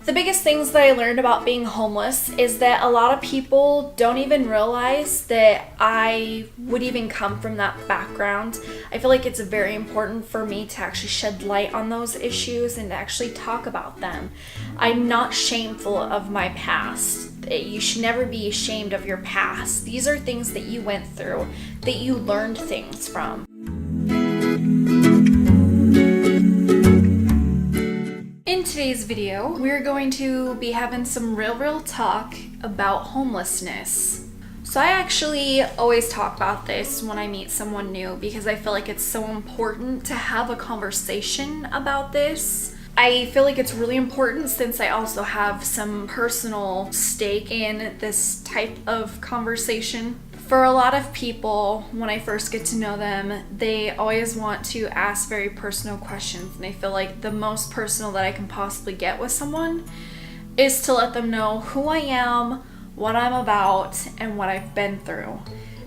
The biggest things that I learned about being homeless is that a lot of people don't even realize that I would even come from that background. I feel like it's very important for me to actually shed light on those issues and to actually talk about them. I'm not shameful of my past. You should never be ashamed of your past. These are things that you went through, that you learned things from. In today's video, we're going to be having some real talk about homelessness. So I actually always talk about this when I meet someone new because I feel like it's so important to have a conversation about this. I feel like it's really important since I also have some personal stake in this type of conversation. For a lot of people, when I first get to know them, they always want to ask very personal questions, and I feel like the most personal that I can possibly get with someone is to let them know who I am, what I'm about, and what I've been through.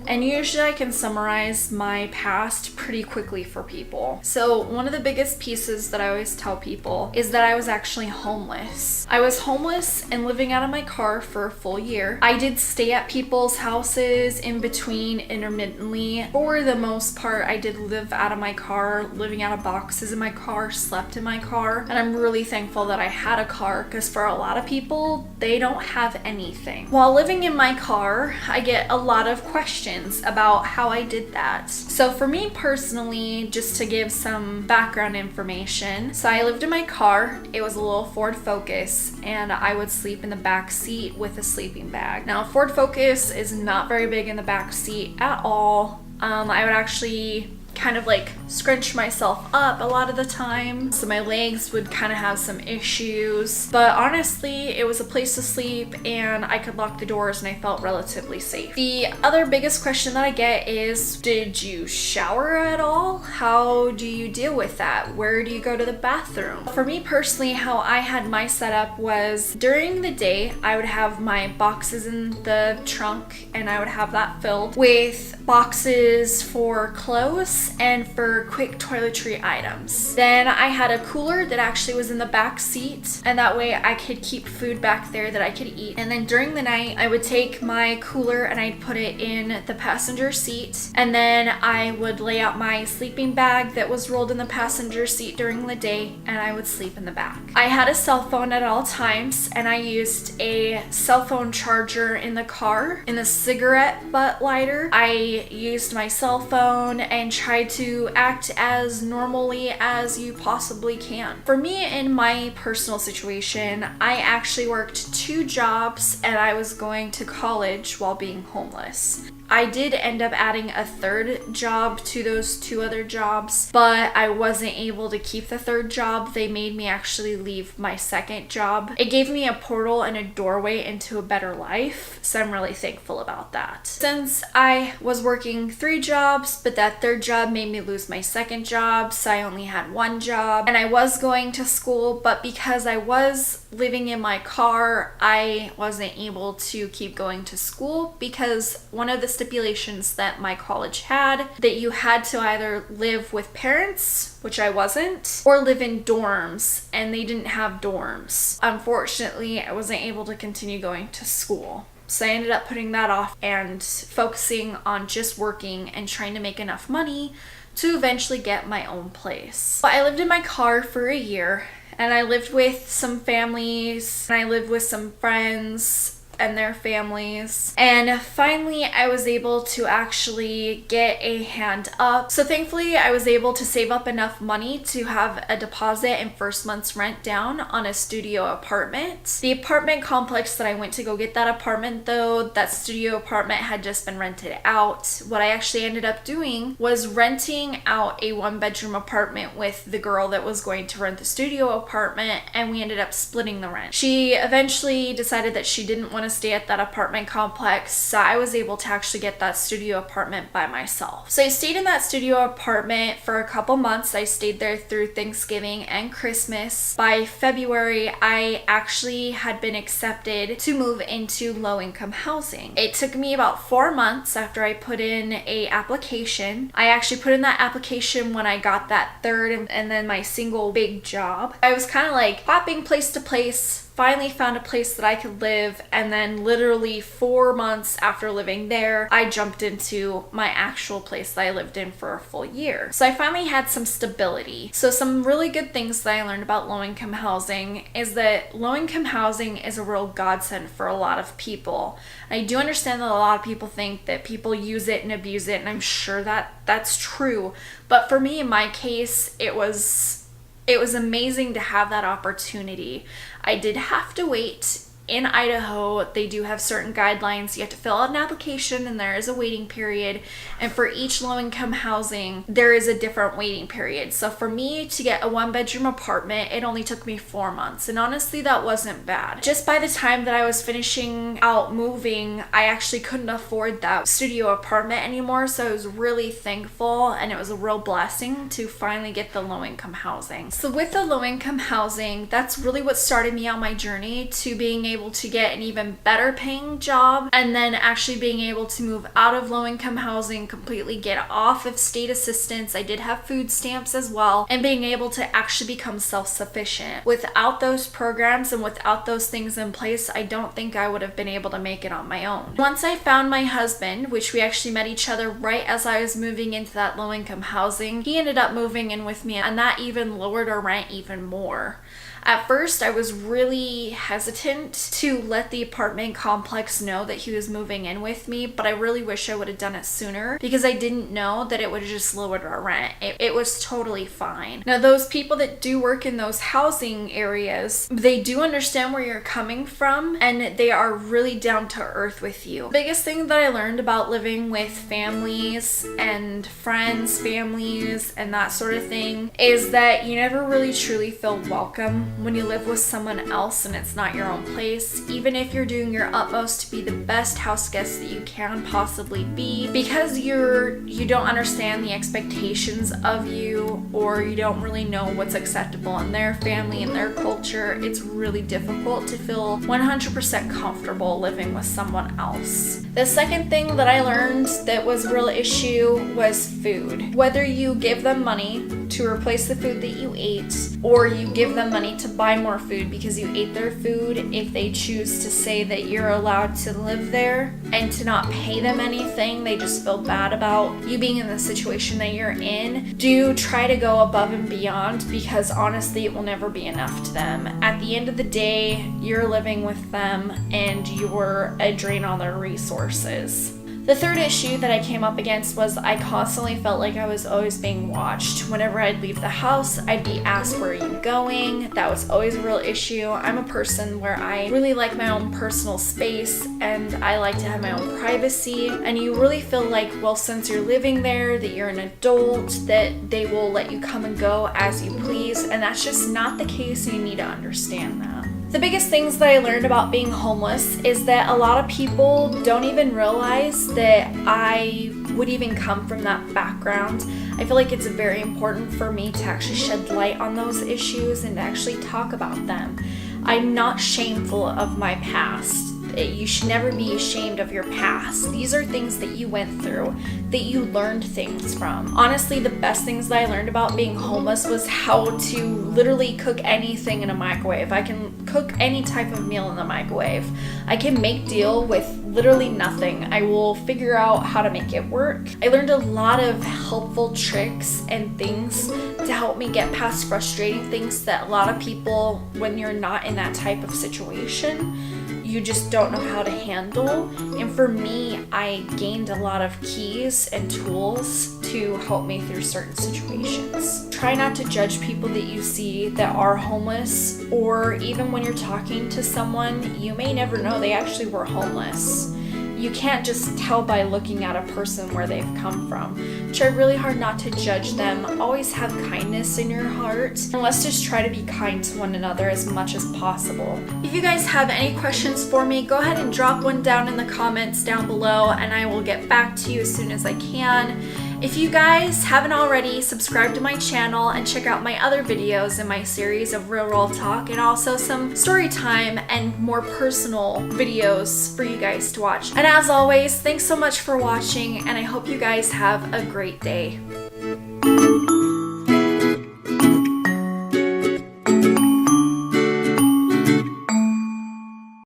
And usually I can summarize my past pretty quickly for people. So one of the biggest pieces that I always tell people is that I was actually homeless. I was homeless and living out of my car for a full year. I did stay at people's houses in between intermittently. For the most part, I did live out of my car, living out of boxes in my car, slept in my car. And I'm really thankful that I had a car because for a lot of people, they don't have anything. While living in my car, I get a lot of questions about how I did that. So for me personally, just to give some background information, so I lived in my car. It was a little Ford Focus, and I would sleep in the back seat with a sleeping bag. Now, Ford Focus is not very big in the back seat at all. I would actually kind of like scrunch myself up a lot of the time, so my legs would kind of have some issues, but honestly it was a place to sleep and I could lock the doors and I felt relatively safe. The other biggest question that I get is, did you shower at all? How do you deal with that? Where do you go to the bathroom? For me personally, how I had my setup was during the day I would have my boxes in the trunk and I would have that filled with boxes for clothes and for quick toiletry items. Then I had a cooler that actually was in the back seat, and that way I could keep food back there that I could eat. And then during the night I would take my cooler and I'd put it in the passenger seat, and then I would lay out my sleeping bag that was rolled in the passenger seat during the day, and I would sleep in the back. I had a cell phone at all times, and I used a cell phone charger in the car. In the cigarette butt lighter, I used my cell phone and tried to act as normally as you possibly can. For me, in my personal situation, I actually worked 2 jobs and I was going to college while being homeless. I did end up adding a 3rd job to those 2 other jobs, but I wasn't able to keep the 3rd job. They made me actually leave my 2nd job. It gave me a portal and a doorway into a better life, so I'm really thankful about that. Since I was working 3 jobs, but that 3rd job made me lose my 2nd job, so I only had 1 job, and I was going to school, but because I was living in my car, I wasn't able to keep going to school because one of the stipulations that my college had, that you had to either live with parents, which I wasn't, or live in dorms, and they didn't have dorms. Unfortunately, I wasn't able to continue going to school. So I ended up putting that off and focusing on just working and trying to make enough money to eventually get my own place. But I lived in my car for a year, and I lived with some families, and I lived with some friends and their families, and finally I was able to actually get a hand up. So thankfully I was able to save up enough money to have a deposit and first month's rent down on a studio apartment. The apartment complex that I went to go get that apartment though, that studio apartment had just been rented out. What I actually ended up doing was renting out a 1-bedroom apartment with the girl that was going to rent the studio apartment, and we ended up splitting the rent. She eventually decided that she didn't want to stay at that apartment complex, so I was able to actually get that studio apartment by myself. So I stayed in that studio apartment for a couple months. I stayed there through Thanksgiving and Christmas. By February, I actually had been accepted to move into low-income housing. It took me about 4 months after I put in a application. I actually put in that application when I got that 3rd and then my single big job. I was kind of like hopping place to place, finally found a place that I could live, and then literally 4 months after living there, I jumped into my actual place that I lived in for a full year. So I finally had some stability. So some really good things that I learned about low-income housing is that low-income housing is a real godsend for a lot of people. I do understand that a lot of people think that people use it and abuse it, and I'm sure that that's true. But for me, in my case, it was amazing to have that opportunity. I did have to wait. In Idaho, they do have certain guidelines. You have to fill out an application and there is a waiting period. And for each low-income housing, there is a different waiting period. So for me to get a 1-bedroom apartment, it only took me 4 months. And honestly, that wasn't bad. Just by the time that I was finishing out moving, I actually couldn't afford that studio apartment anymore. So I was really thankful, and it was a real blessing to finally get the low-income housing. So with the low-income housing, that's really what started me on my journey to being able to get an even better paying job, and then actually being able to move out of low-income housing, completely get off of state assistance. I did have food stamps as well, and being able to actually become self-sufficient. Without those programs and without those things in place, I don't think I would have been able to make it on my own. Once I found my husband, which we actually met each other right as I was moving into that low-income housing, he ended up moving in with me, and that even lowered our rent even more. At first, I was really hesitant to let the apartment complex know that he was moving in with me, but I really wish I would have done it sooner because I didn't know that it would have just lowered our rent. It was totally fine. Now, those people that do work in those housing areas, they do understand where you're coming from, and they are really down to earth with you. The biggest thing that I learned about living with families and friends, families, and that sort of thing is that you never really truly feel welcome when you live with someone else and it's not your own place, even if you're doing your utmost to be the best house guest that you can possibly be, because you don't understand the expectations of you, or you don't really know what's acceptable in their family and their culture. It's really difficult to feel 100% comfortable living with someone else. The second thing that I learned that was a real issue was food. Whether you give them money to replace the food that you ate, or you give them money to buy more food because you ate their food, if they choose to say that you're allowed to live there and to not pay them anything, they just feel bad about you being in the situation that you're in, do try to go above and beyond, because honestly, it will never be enough to them. At the end of the day, you're living with them and you're a drain on their resources. The third issue that I came up against was I constantly felt like I was always being watched. Whenever I'd leave the house, I'd be asked, "Where are you going?" That was always a real issue. I'm a person where I really like my own personal space and I like to have my own privacy. And you really feel like, well, since you're living there, that you're an adult, that they will let you come and go as you please. And that's just not the case. You need to understand that. The biggest things that I learned about being homeless is that a lot of people don't even realize that I would even come from that background. I feel like it's very important for me to actually shed light on those issues and to actually talk about them. I'm not shameful of my past. You should never be ashamed of your past. These are things that you went through, that you learned things from. Honestly, the best things that I learned about being homeless was how to literally cook anything in a microwave. I can cook any type of meal in the microwave. I can make deal with literally nothing. I will figure out how to make it work. I learned a lot of helpful tricks and things to help me get past frustrating things that a lot of people, when you're not in that type of situation, you just don't know how to handle. And for me, I gained a lot of keys and tools to help me through certain situations. Try not to judge people that you see that are homeless, or even when you're talking to someone, you may never know they actually were homeless. You can't just tell by looking at a person where they've come from. Try really hard not to judge them. Always have kindness in your heart. And let's just try to be kind to one another as much as possible. If you guys have any questions for me, go ahead and drop one down in the comments down below and I will get back to you as soon as I can. If you guys haven't already, subscribe to my channel and check out my other videos in my series of real talk, and also some story time and more personal videos for you guys to watch. And as always, thanks so much for watching, and I hope you guys have a great day.